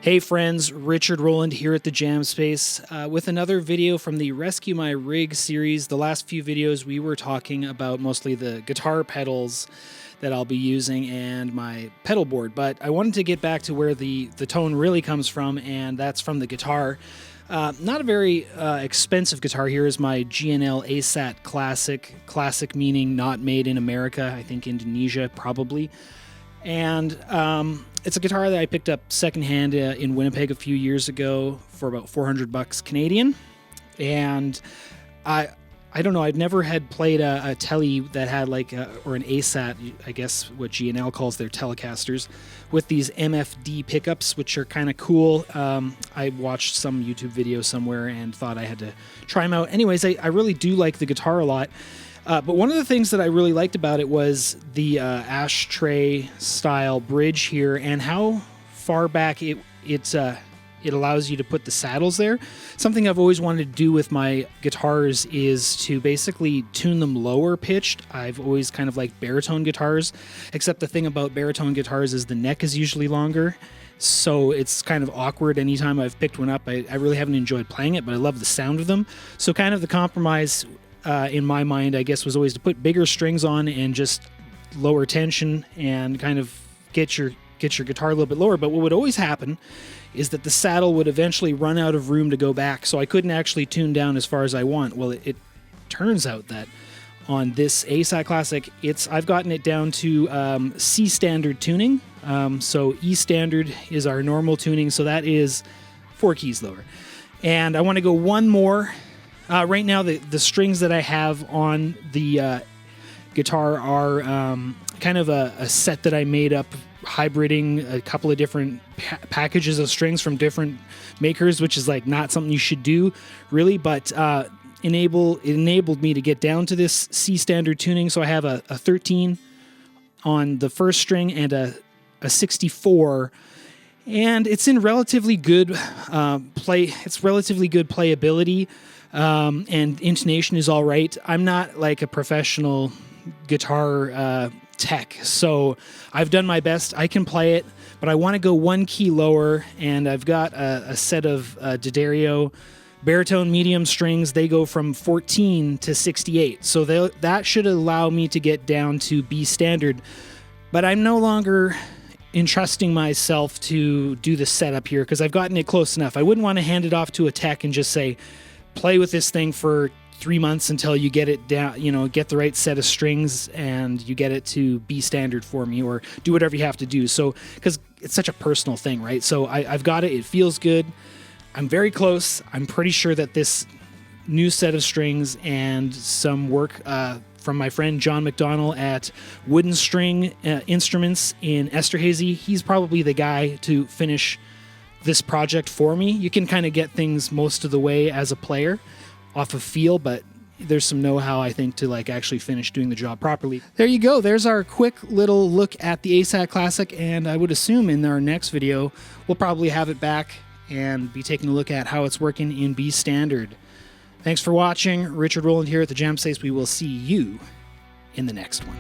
Hey friends, Richard Rowland here at the Jam Space with another video from the Rescue My Rig series. The last few videos we were talking about mostly the guitar pedals that I'll be using and my pedal board, but I wanted to get back to where the tone really comes from, and that's from the guitar. Not a very expensive guitar. Here is my G&L ASAT Classic. Classic meaning not made in America, I think Indonesia probably. And it's a guitar that I picked up secondhand in Winnipeg a few years ago for about $400 Canadian. And I don't know, I'd never had played a Tele that had like or an ASAT, I guess what G&L calls their Telecasters, with these MFD pickups, which are kind of cool. I watched some YouTube video somewhere and thought I had to try them out. Anyways, I really do like the guitar a lot. But one of the things that I really liked about it was the ashtray style bridge here and how far back it allows you to put the saddles there. Something I've always wanted to do with my guitars is to basically tune them lower pitched. I've always kind of liked baritone guitars, except the thing about baritone guitars is the neck is usually longer. So it's kind of awkward anytime I've picked one up. I really haven't enjoyed playing it, but I love the sound of them. So kind of the compromise in my mind, I guess, was always to put bigger strings on and just lower tension and kind of get your guitar a little bit lower. But what would always happen is that the saddle would eventually run out of room to go back, so I couldn't actually tune down as far as I want. Well, it turns out that on this ASAT Classic, I've gotten it down to C standard tuning. So E standard is our normal tuning, so that is 4 keys lower. And I want to go one more. Right now, the strings that I have on the guitar are kind of a set that I made up, hybriding a couple of different packages of strings from different makers, which is like not something you should do, really, but it enabled me to get down to this C standard tuning. So I have a 13 on the first string and a 64. And it's in relatively good It's relatively good playability. And intonation is all right. I'm not like a professional guitar tech, so I've done my best. I can play it, but I want to go 1 key lower, and I've got a set of D'addario baritone medium strings. They go from 14 to 68, so that should allow me to get down to B standard, but I'm no longer entrusting myself to do the setup here because I've gotten it close enough. I wouldn't want to hand it off to a tech and just say, play with this thing for 3 months until you get it down, get the right set of strings and you get it to B standard for me, or do whatever you have to do. So, because it's such a personal thing, right? So I've got it. It feels good. I'm very close. I'm pretty sure that this new set of strings and some work from my friend John McDonnel at Wooden String Instruments in Esterhazy, he's probably the guy to finish this project for me. You can kind of get things most of the way as a player off of feel, but there's some know-how, I think, to like actually finish doing the job properly. There you go. There's our quick little look at the ASAT Classic, and I would assume in our next video we'll probably have it back and be taking a look at how it's working in B standard. Thanks for watching. Richard Rowland here at the Jam Space. We will see you in the next one.